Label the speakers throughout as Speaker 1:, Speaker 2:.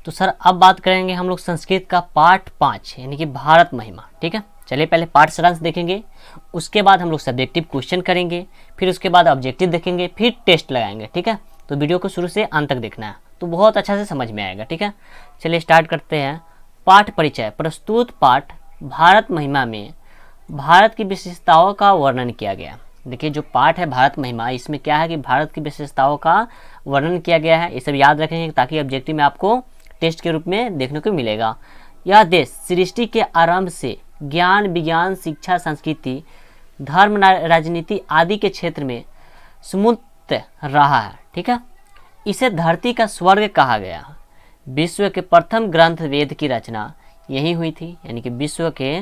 Speaker 1: तो सर अब बात करेंगे हम लोग संस्कृत का पाठ 5 यानी कि भारत महिमा। ठीक है, चलिए पहले पाठ सारांश देखेंगे, उसके बाद हम लोग सब्जेक्टिव क्वेश्चन करेंगे, फिर उसके बाद ऑब्जेक्टिव देखेंगे, फिर टेस्ट लगाएंगे। ठीक है, तो वीडियो को शुरू से अंत तक देखना है तो बहुत अच्छा से समझ में आएगा। ठीक है, चलिए स्टार्ट करते हैं। पाठ परिचय। प्रस्तुत पाठ भारत महिमा में भारत की विशेषताओं का वर्णन किया गया। देखिए जो पाठ है भारत महिमा, इसमें क्या है कि भारत की विशेषताओं का वर्णन किया गया है। ये सब याद रखेंगे ताकि ऑब्जेक्टिव में आपको टेस्ट के रूप में देखने को मिलेगा। यह देश सृष्टि के आरंभ से ज्ञान, विज्ञान, शिक्षा, संस्कृति, धर्म, राजनीति आदि के क्षेत्र में समुन्नत रहा है। ठीक है, इसे धरती का स्वर्ग कहा गया। विश्व के प्रथम ग्रंथ वेद की रचना यही हुई थी, यानी कि विश्व के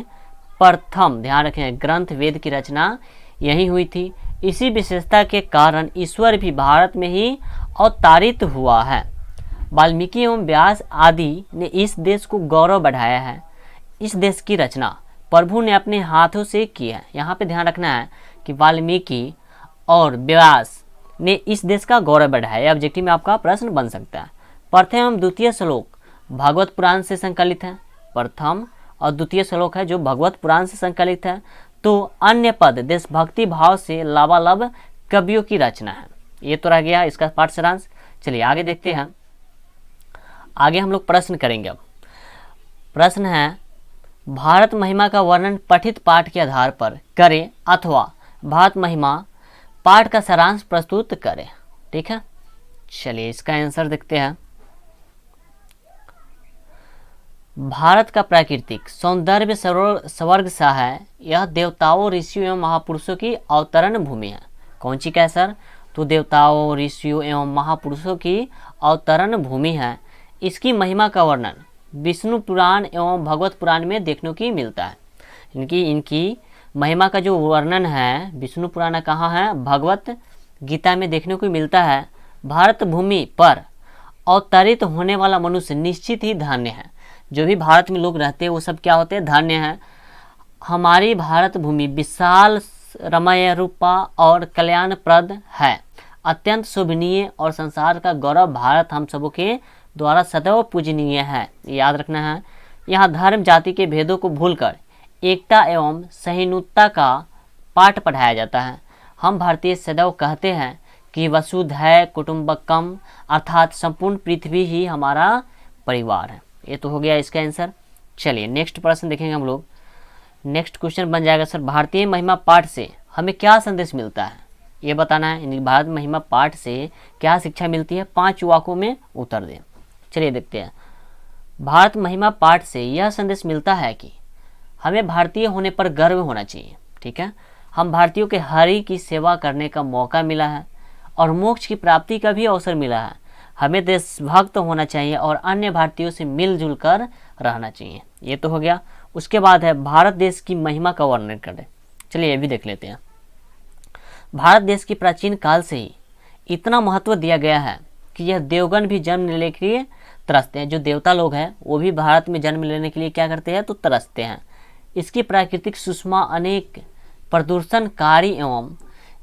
Speaker 1: प्रथम, ध्यान रखें, ग्रंथ वेद की रचना यही हुई थी। इसी विशेषता के कारण ईश्वर भी भारत में ही अवतारित हुआ है। वाल्मीकि एवं व्यास आदि ने इस देश को गौरव बढ़ाया है। इस देश की रचना प्रभु ने अपने हाथों से की है। यहाँ पे ध्यान रखना है कि वाल्मीकि और व्यास ने इस देश का गौरव बढ़ाया। ऑब्जेक्टिव में आपका प्रश्न बन सकता है। प्रथम एवं द्वितीय श्लोक भागवत पुराण से संकलित है। प्रथम और द्वितीय श्लोक है जो भगवत पुराण से संकलित है। तो अन्य पद देशभक्ति भाव से लबालब कवियों की रचना है। ये तो रह गया इसका पाठ सारांश। चलिए आगे देखते हैं। आगे हम लोग प्रश्न करेंगे। अब प्रश्न है भारत महिमा का वर्णन पठित पाठ के आधार पर करें अथवा भारत महिमा पाठ का सारांश प्रस्तुत करें। ठीक है, चलिए इसका आंसर देखते हैं। भारत का प्राकृतिक सौंदर्य स्वर्ग सा है। यह देवताओं, ऋषियों एवं महापुरुषों की अवतरण भूमि है। कौन सी का है सर? तो देवताओं, ऋषियों एवं महापुरुषों की अवतरण भूमि है। इसकी महिमा का वर्णन विष्णु पुराण एवं भगवत पुराण में देखने को मिलता है। इनकी महिमा का जो वर्णन है विष्णु पुराण कहाँ है? भगवत गीता में देखने को मिलता है। भारत भूमि पर अवतरित होने वाला मनुष्य निश्चित ही धन्य है। जो भी भारत में लोग रहते हैं वो सब क्या होते हैं? धन्य है। हमारी भारत भूमि विशाल, रमणीय रूपा और कल्याणप्रद है, अत्यंत शोभनीय और संसार का गौरव। भारत हम सबों के द्वारा सदैव पूजनीय है। याद रखना है। यहाँ धर्म जाति के भेदों को भूलकर एकता एवं सहिष्णुता का पाठ पढ़ाया जाता है। हम भारतीय सदैव कहते हैं कि वसुधैव कुटुंबकम, अर्थात संपूर्ण पृथ्वी ही हमारा परिवार है। ये तो हो गया इसका आंसर। चलिए नेक्स्ट प्रश्न देखेंगे हम लोग। नेक्स्ट क्वेश्चन बन जाएगा सर भारतीय महिमा पाठ से हमें क्या संदेश मिलता है? ये बताना है। यानी भारत महिमा पाठ से क्या शिक्षा मिलती है? 5 वाक्यों में उत्तर दें। चलिए देखते हैं। भारत महिमा पाठ से यह संदेश मिलता है कि हमें भारतीय होने पर गर्व होना चाहिए। ठीक है, हम भारतीयों के हरि की सेवा करने का मौका मिला है और मोक्ष की प्राप्ति का भी अवसर मिला है। हमें देशभक्त होना चाहिए और अन्य भारतीयों से मिलजुल कर रहना चाहिए। ये तो हो गया। उसके बाद है भारत देश की महिमा का वर्णन करें। चलिए ये भी देख लेते हैं। भारत देश की प्राचीन काल से ही इतना महत्व दिया गया है कि यह देवगण भी जन्म लेने के लिए तरसते हैं। जो देवता लोग हैं वो भी भारत में जन्म लेने के लिए क्या करते हैं? तो तरसते हैं। इसकी प्राकृतिक सुषमा अनेक प्रदूषणकारी एवं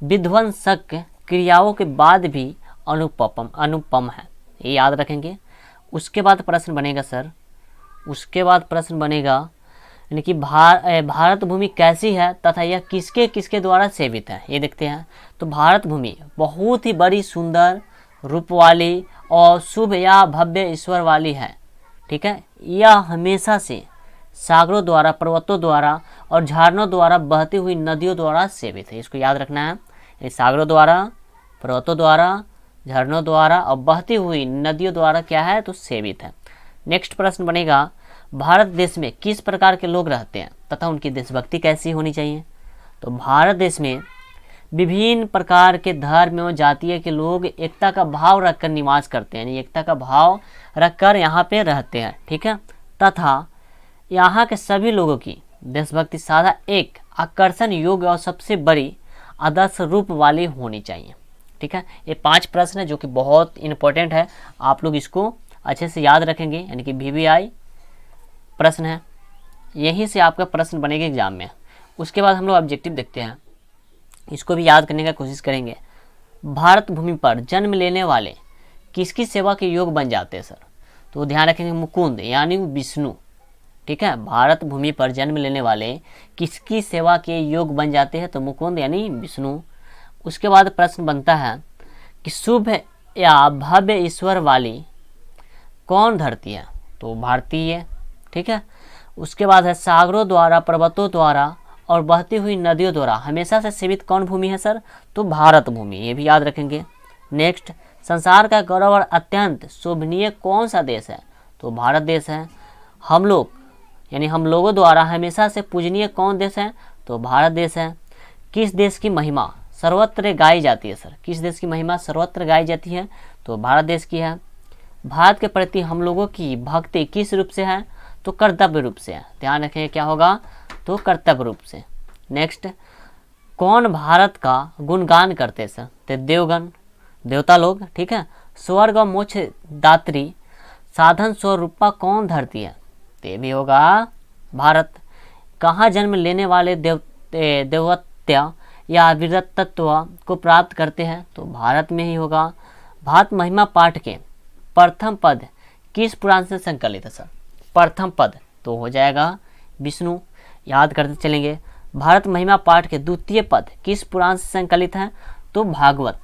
Speaker 1: विध्वंसक क्रियाओं के बाद भी अनुपम है। ये याद रखेंगे। उसके बाद प्रश्न बनेगा सर, उसके बाद प्रश्न बनेगा यानी कि भारत भूमि कैसी है तथा यह किसके किसके द्वारा सेवित है? ये देखते हैं। तो भारत भूमि बहुत ही बड़ी, सुंदर, रूप वाली और शुभ या भव्य ईश्वर वाली है। ठीक है, यह हमेशा से सागरों द्वारा, पर्वतों द्वारा और झरनों द्वारा बहती हुई नदियों द्वारा सेवित है। इसको याद रखना है। सागरों द्वारा, पर्वतों द्वारा, झरनों द्वारा और बहती हुई नदियों द्वारा क्या है? तो सेवित है। नेक्स्ट प्रश्न बनेगा भारत देश में किस प्रकार के लोग रहते हैं तथा उनकी देशभक्ति कैसी होनी चाहिए? तो भारत देश में विभिन्न प्रकार के धर्म एवं जातीय के लोग एकता का भाव रखकर निवास करते हैं। यानी एकता का भाव रखकर यहाँ पे रहते हैं। ठीक है, तथा यहाँ के सभी लोगों की देशभक्ति सादा, एक आकर्षण योग्य और सबसे बड़ी आदर्श रूप वाली होनी चाहिए। ठीक है, ये 5 प्रश्न है जो कि बहुत इंपॉर्टेंट है। आप लोग इसको अच्छे से याद रखेंगे। यानी कि VVI प्रश्न है, यहीं से आपका प्रश्न बनेगा एग्जाम में। उसके बाद हम लोग ऑब्जेक्टिव देखते हैं, इसको भी याद करने का कोशिश करेंगे। भारत भूमि पर जन्म लेने वाले किसकी सेवा के योग बन जाते हैं सर? तो ध्यान रखेंगे मुकुंद यानी विष्णु, ठीक है। भारत भूमि पर जन्म लेने वाले किसकी सेवा के योग बन जाते हैं, तो मुकुंद यानी विष्णु। उसके बाद प्रश्न बनता है कि शुभ या भव्य ईश्वर वाली कौन धरती है, तो भारतीय, ठीक है। उसके बाद है सागरों द्वारा, पर्वतों द्वारा और बहती हुई नदियों द्वारा हमेशा से सेवित कौन भूमि है सर, तो भारत भूमि, ये भी याद रखेंगे। नेक्स्ट, संसार का गौरव और अत्यंत शोभनीय कौन सा देश है, तो भारत देश है। हम लोग यानी हम लोगों द्वारा हमेशा से पूजनीय कौन देश है, तो भारत देश है। किस देश की महिमा सर्वत्र गाई जाती है सर, किस देश की महिमा सर्वत्र गाई जाती है, तो भारत देश की है। भारत के प्रति हम लोगों की भक्ति किस रूप से है, तो कर्तव्य रूप से है। ध्यान रखें क्या होगा, तो कर्तव्य रूप से। नेक्स्ट, कौन भारत का गुणगान करते सर, तो देवगण, देवता लोग, ठीक है। स्वर्ग और मोक्ष दात्री साधन स्वरूपा कौन धरती है, तो ये भी होगा भारत। कहाँ जन्म लेने वाले देवत्या या वीरतत्व को प्राप्त करते हैं, तो भारत में ही होगा। भारत महिमा पाठ के प्रथम पद किस पुराण से संकलित है सर, प्रथम पद तो हो जाएगा विष्णु, याद करते चलेंगे। भारत महिमा पाठ के द्वितीय पद किस पुराण से संकलित है, तो भागवत।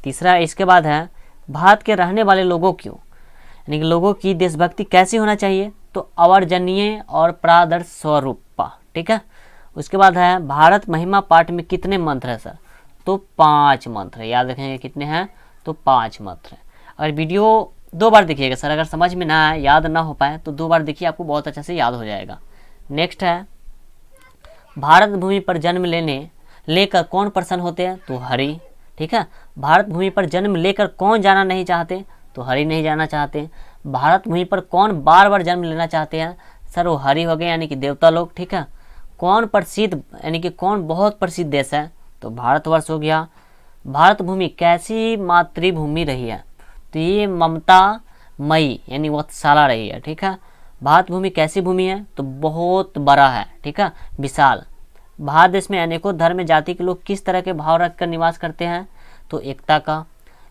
Speaker 1: तीसरा इसके बाद है भारत के रहने वाले लोगों की यानी कि लोगों की देशभक्ति कैसी होना चाहिए, तो अवर्जनीय और प्रादर्श स्वरूपा, ठीक है। उसके बाद है भारत महिमा पाठ में कितने मंत्र है सर, तो 5 मंत्र, याद रखेंगे कितने हैं, तो 5 मंत्र। अगर वीडियो 2 बार देखिएगा सर, अगर समझ में ना आए, याद ना हो पाए तो 2 बार देखिए, आपको बहुत अच्छे से याद हो जाएगा। नेक्स्ट है भारत भूमि पर जन्म लेकर कौन प्रसन्न होते हैं, तो हरि, ठीक है। भारत भूमि पर जन्म लेकर कौन जाना नहीं चाहते, तो हरि नहीं जाना चाहते। भारत भूमि पर कौन बार बार जन्म लेना चाहते हैं, सर वो हरि हो गए यानी कि देवता लोग, ठीक है। कौन प्रसिद्ध यानी कि कौन बहुत प्रसिद्ध देश है, तो भारतवर्ष हो गया। भारत भूमि कैसी मातृभूमि रही है, तो ये ममता मई यानी वत्सला रही है, ठीक है। भारत भूमि कैसी भूमि है, तो बहुत बड़ा है, ठीक है, विशाल। भारत देश में अनेकों धर्म जाति के लोग किस तरह के भाव रखकर निवास करते हैं, तो एकता का।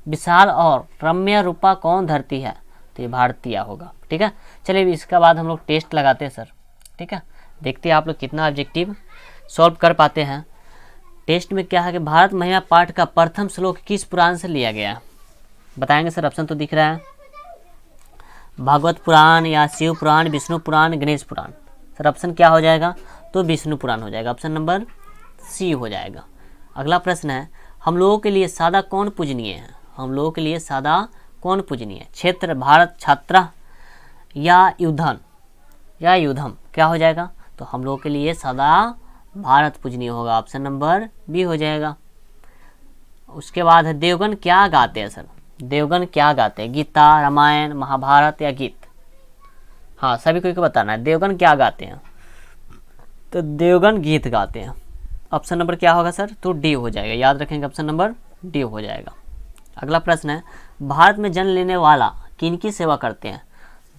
Speaker 1: विशाल और रम्य रूपा कौन धरती है, तो ये भारतीय होगा, ठीक है। चलिए इसके बाद हम लोग टेस्ट लगाते हैं सर, ठीक है। देखते हैं आप लोग कितना ऑब्जेक्टिव सॉल्व कर पाते हैं। टेस्ट में क्या है कि भारत महिमा पाठ का प्रथम श्लोक किस पुराण से लिया गया है, बताएंगे सर। ऑप्शन तो दिख रहा है, भागवत पुराण या शिव पुराण, विष्णु पुराण, गणेश पुराण। सर ऑप्शन क्या हो जाएगा, तो विष्णु पुराण हो जाएगा, ऑप्शन नंबर सी हो जाएगा। अगला प्रश्न है हम लोगों के लिए सादा कौन पूजनीय है, हम लोगों के लिए सादा कौन पूजनीय है, क्षेत्र, भारत, छात्रा या युद्धन या युद्धम, क्या हो जाएगा, तो हम लोगों के लिए सदा भारत पूजनीय होगा, ऑप्शन नंबर बी हो जाएगा। उसके बाद है देवगण क्या गाते हैं सर, देवगण क्या गाते हैं, गीता, रामायण, महाभारत या गीत। हाँ सभी को बताना है देवगण क्या गाते हैं, तो देवगण गीत गाते हैं। ऑप्शन नंबर क्या होगा सर, तो डी हो जाएगा, याद रखेंगे ऑप्शन नंबर डी हो जाएगा। अगला प्रश्न है भारत में जन्म लेने वाला किनकी सेवा करते हैं,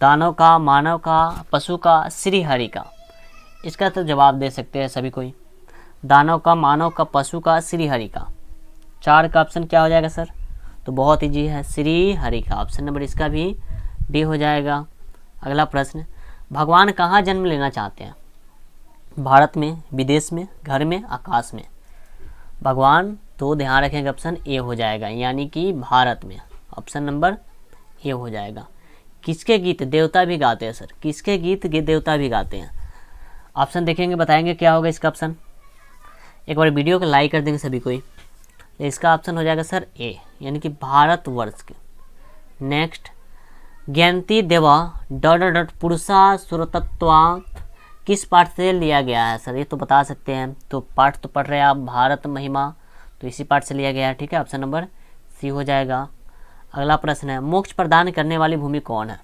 Speaker 1: दानव का, मानव का, पशु का, श्री हरि का। इसका तो जवाब दे सकते हैं सभी कोई, दानव का, मानव का, पशु का, श्री हरि का। 4 का ऑप्शन क्या हो जाएगा सर, तो बहुत ईजी है, श्री हरि का, ऑप्शन नंबर इसका भी डी हो जाएगा। अगला प्रश्न भगवान कहाँ जन्म लेना चाहते हैं, भारत में, विदेश में, घर में, आकाश में। भगवान तो ध्यान रखेंगे ऑप्शन ए हो जाएगा, यानी कि भारत में, ऑप्शन नंबर ए हो जाएगा। किसके गीत देवता भी गाते हैं सर, किसके गीत देवता भी गाते हैं, ऑप्शन देखेंगे बताएंगे क्या होगा इसका ऑप्शन। एक बार वीडियो को लाइक कर देंगे सभी कोई, तो इसका ऑप्शन हो जाएगा सर ए, यानी कि भारतवर्ष के। नेक्स्ट ज्ञानती देवा डॉट पुरुषा सुरतत्वात् किस पाठ से लिया गया है सर, ये तो बता सकते हैं, तो पाठ तो पढ़ रहे हैं आप भारत महिमा, तो इसी पाठ से लिया गया है, ठीक है, ऑप्शन नंबर सी हो जाएगा। अगला प्रश्न है मोक्ष प्रदान करने वाली भूमि कौन है,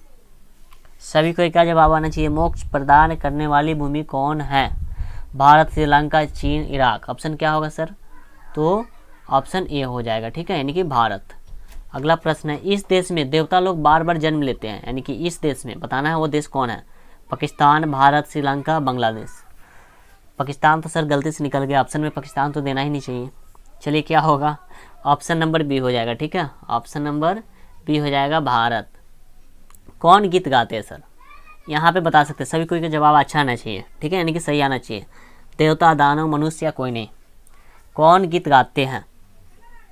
Speaker 1: सभी को क्या जवाब आना चाहिए, मोक्ष प्रदान करने वाली भूमि कौन है, भारत, श्रीलंका, चीन, इराक। ऑप्शन क्या होगा सर, तो ऑप्शन ए हो जाएगा, ठीक है, यानी कि भारत। अगला प्रश्न है इस देश में देवता लोग बार बार जन्म लेते हैं, यानी कि इस देश में बताना है वो देश कौन है, पाकिस्तान, भारत, श्रीलंका, बांग्लादेश। पाकिस्तान तो सर गलती से निकल गया, ऑप्शन में पाकिस्तान तो देना ही नहीं चाहिए। चलिए क्या होगा, ऑप्शन नंबर बी हो जाएगा, ठीक है, ऑप्शन नंबर बी हो जाएगा भारत। कौन गीत गाते हैं सर? यहाँ पे बता सकते हैं, सभी कोई का जवाब अच्छा आना चाहिए, ठीक है, यानी कि सही आना चाहिए। देवता, दानव, मनुष्य या कोई नहीं। कौन गीत गाते हैं?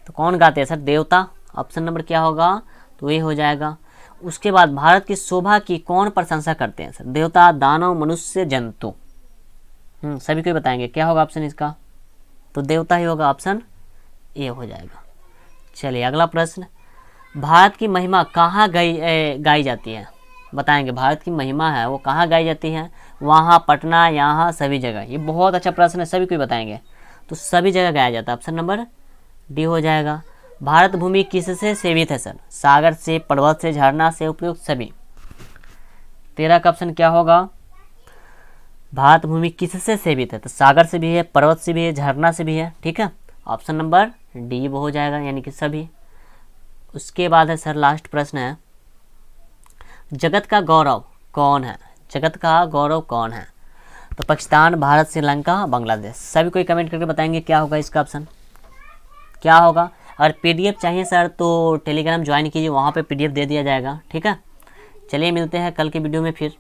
Speaker 1: तो कौन गाते हैं सर? देवता। ऑप्शन नंबर क्या होगा? तो ये हो जाएगा। उसके बाद भारत की शोभा की कौन प्रशंसा करते हैं सर? देवता, दानव, मनुष्य, जंतु। सभी कोई बताएंगे क्या होगा ऑप्शन इसका? तो देवता ही होगा, ऑप्शन ए हो जाएगा। चलिए अगला प्रश्न, भारत की महिमा कहाँ गाई जाती है? बताएंगे, भारत की महिमा है वो कहाँ गाई जाती है? वहाँ, पटना, यहाँ, सभी जगह। ये बहुत अच्छा प्रश्न है, सभी कोई बताएंगे। तो सभी जगह गाया जाता है, ऑप्शन नंबर डी हो जाएगा। भारत भूमि किससे सेवित है सर? सागर से, पर्वत से, झरना से, उपयुक्त सभी। 13 का ऑप्शन क्या होगा? भारत भूमि किससे सेवित है? तो सागर से भी है, पर्वत से भी है, झरना से भी है, ठीक है, ऑप्शन नंबर डी हो जाएगा, यानी कि सभी। उसके बाद है सर लास्ट प्रश्न है, जगत का गौरव कौन है? जगत का गौरव कौन है? तो पाकिस्तान, भारत, श्रीलंका, बांग्लादेश। सभी कोई कमेंट करके बताएंगे क्या होगा इसका ऑप्शन, क्या होगा। अगर पीडीएफ चाहिए सर तो टेलीग्राम ज्वाइन कीजिए, वहाँ पे पीडीएफ दे दिया जाएगा, ठीक है। चलिए मिलते हैं कल की वीडियो में फिर।